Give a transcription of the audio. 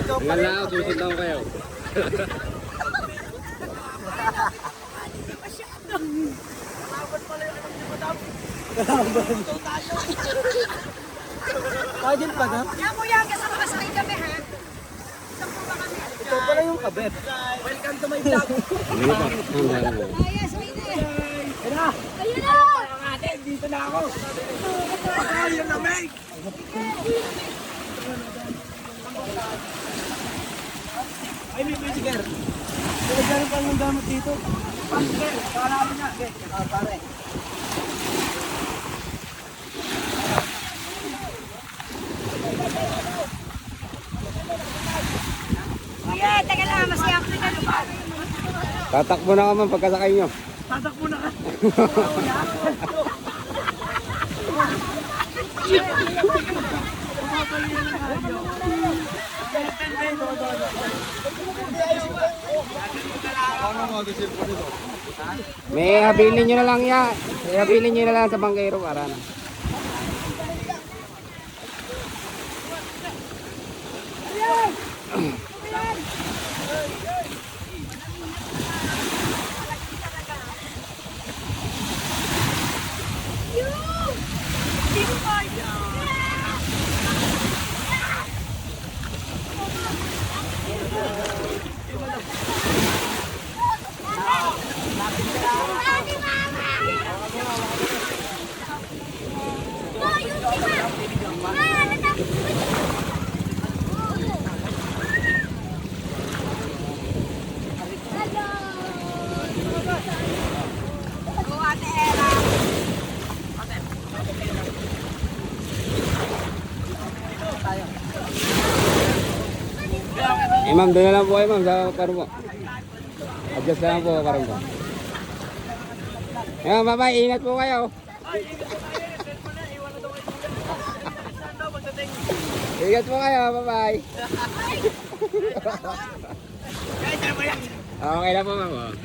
Hanggang lang, susunod lang kayo. Pwede pa na? Yan mo yan, kasama kasakay kami ha. Isang puma kami. Ito pala yung kabet. Welcome to my vlog. Hindi pa. Ayos, may na. Ayun na. Ayun na! Ang atin, dito na ako. Ayun na, Meg. Ay, may musiker. Pinagkaroon pa ng gamit dito. Musiker, para namin na. Okay, pare. Kuya, taga lang, mas yung na lupa. Tatakbo na ka man pagkasakay nyo. Tatakbo na ka. May habilin nyo na lang yan. May habilin nyo na lang sa bangkero para na. Eh ma'am, doon na lang po kayo ma'am sa karong po. Adjust na lang po karong po. Ayan, bye-bye, ingat po kayo. Ingat po kayo, bye-bye. Okay na po ma'am.